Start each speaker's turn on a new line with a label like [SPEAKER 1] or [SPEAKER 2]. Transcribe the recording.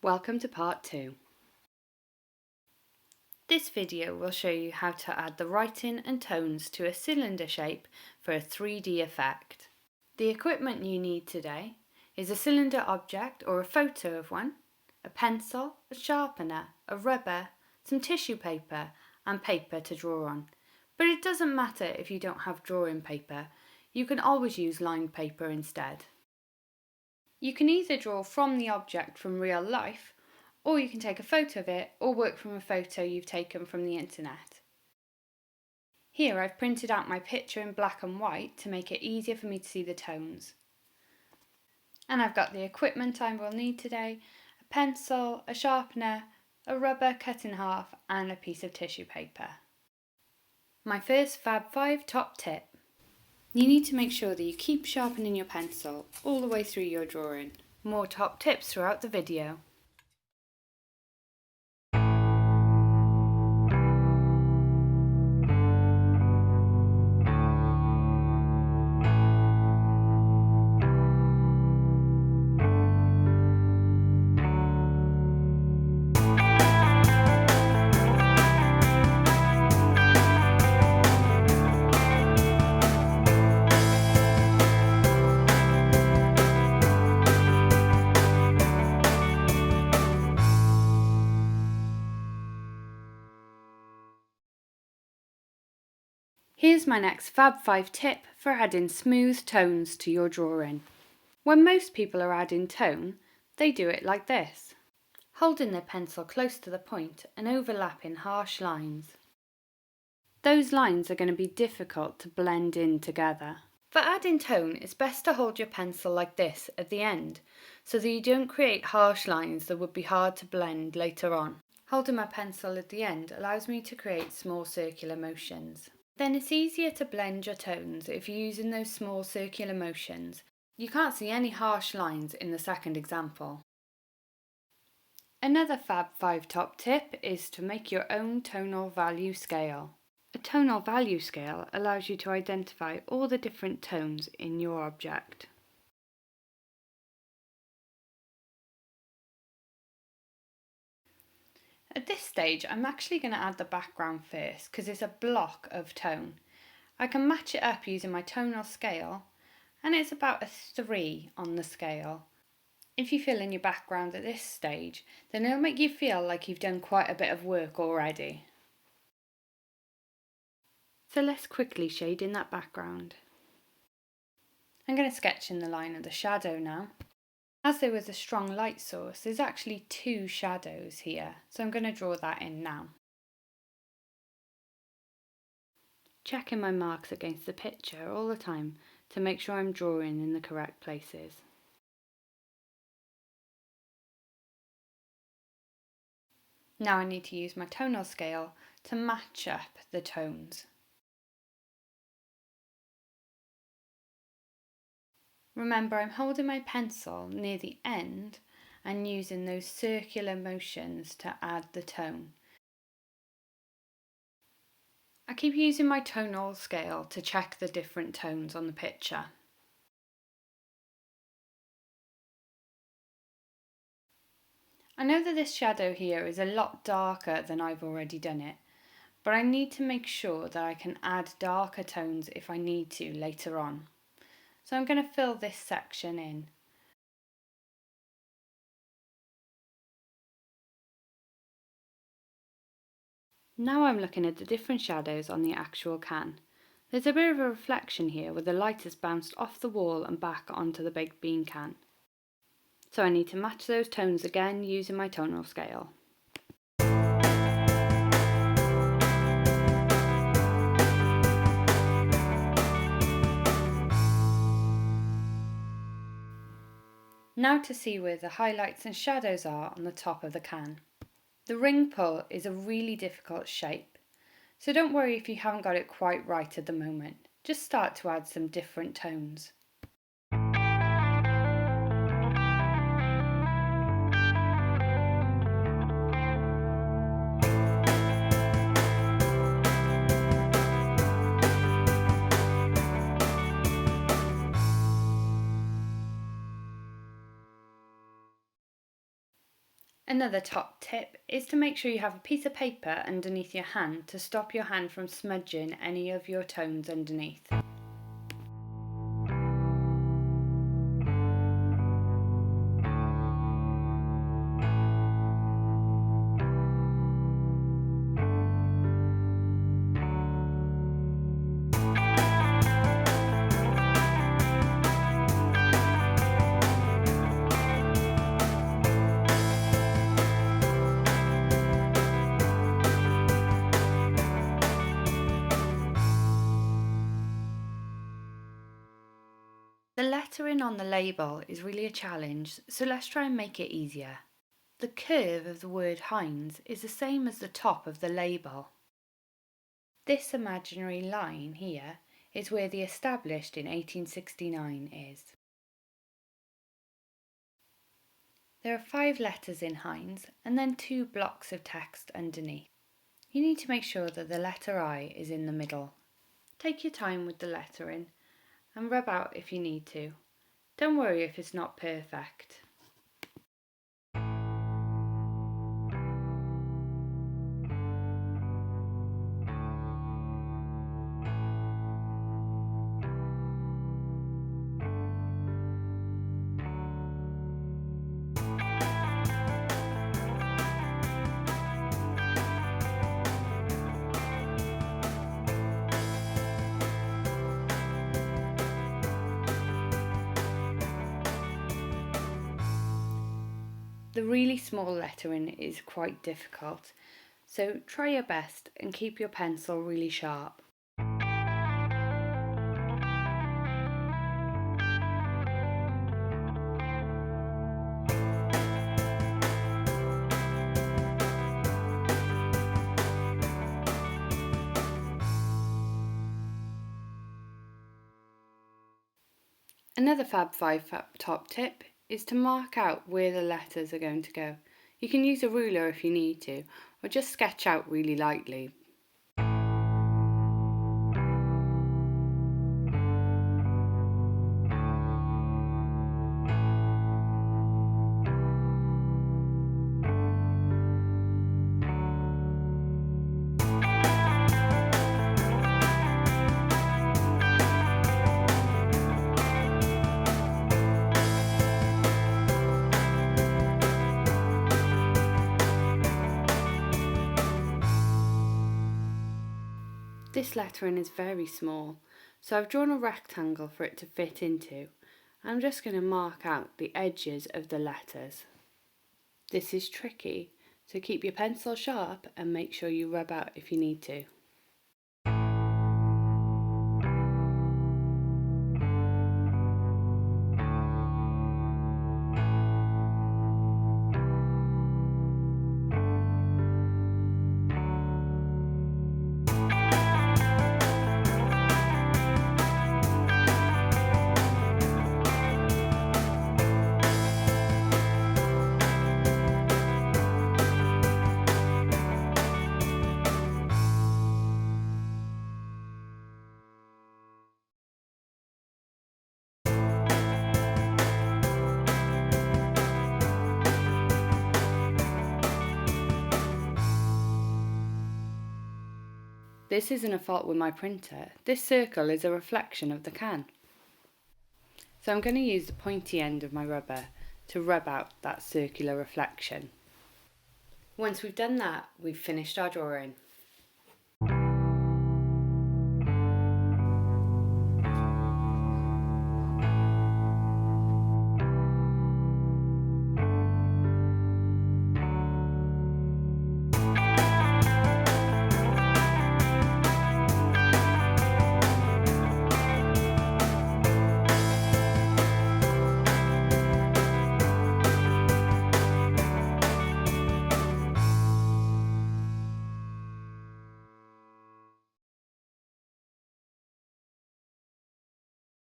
[SPEAKER 1] Welcome to part 2. This video will show you how to add the writing and tones to a cylinder shape for a 3D effect. The equipment you need today is a cylinder object or a photo of one, a pencil, a sharpener, a rubber, some tissue paper and paper to draw on. But it doesn't matter if you don't have drawing paper, you can always use lined paper instead. You can either draw from the object from real life, or you can take a photo of it or work from a photo you've taken from the internet. Here I've printed out my picture in black and white to make it easier for me to see the tones. And I've got the equipment I will need today: a pencil, a sharpener, a rubber cut in half and a piece of tissue paper. My first Fab 5 top tip. You need to make sure that you keep sharpening your pencil all the way through your drawing. More top tips throughout the video. Here's my next Fab 5 tip for adding smooth tones to your drawing. When most people are adding tone, they do it like this, holding their pencil close to the point and overlapping harsh lines. Those lines are going to be difficult to blend in together. For adding tone, it's best to hold your pencil like this at the end, so that you don't create harsh lines that would be hard to blend later on. Holding my pencil at the end allows me to create small circular motions. Then it's easier to blend your tones if you're using those small circular motions. You can't see any harsh lines in the second example. Another Fab 5 top tip is to make your own tonal value scale. A tonal value scale allows you to identify all the different tones in your object. At this stage, I'm actually going to add the background first because it's a block of tone. I can match it up using my tonal scale, and it's about a 3 on the scale. If you fill in your background at this stage, then it'll make you feel like you've done quite a bit of work already. So let's quickly shade in that background. I'm going to sketch in the line of the shadow now. As there was a strong light source, there's actually 2 shadows here, so I'm going to draw that in now. Checking my marks against the picture all the time to make sure I'm drawing in the correct places. Now I need to use my tonal scale to match up the tones. Remember, I'm holding my pencil near the end and using those circular motions to add the tone. I keep using my tonal scale to check the different tones on the picture. I know that this shadow here is a lot darker than I've already done it, but I need to make sure that I can add darker tones if I need to later on. So I'm going to fill this section in. Now I'm looking at the different shadows on the actual can. There's a bit of a reflection here where the light has bounced off the wall and back onto the baked bean can. So I need to match those tones again using my tonal scale. Now to see where the highlights and shadows are on the top of the can. The ring pull is a really difficult shape, so don't worry if you haven't got it quite right at the moment. Just start to add some different tones. Another top tip is to make sure you have a piece of paper underneath your hand to stop your hand from smudging any of your tones underneath. The lettering on the label is really a challenge, so let's try and make it easier. The curve of the word Heinz is the same as the top of the label. This imaginary line here is where the established in 1869 is. There are 5 letters in Heinz and then 2 blocks of text underneath. You need to make sure that the letter I is in the middle. Take your time with the lettering and rub out if you need to. Don't worry if it's not perfect. The really small lettering is quite difficult, so try your best and keep your pencil really sharp. Another Fab 5 top tip is to mark out where the letters are going to go. You can use a ruler if you need to, or just sketch out really lightly. This lettering is very small, so I've drawn a rectangle for it to fit into. I'm just going to mark out the edges of the letters. This is tricky, so keep your pencil sharp and make sure you rub out if you need to. This isn't a fault with my printer. This circle is a reflection of the can. So I'm going to use the pointy end of my rubber to rub out that circular reflection. Once we've done that, we've finished our drawing.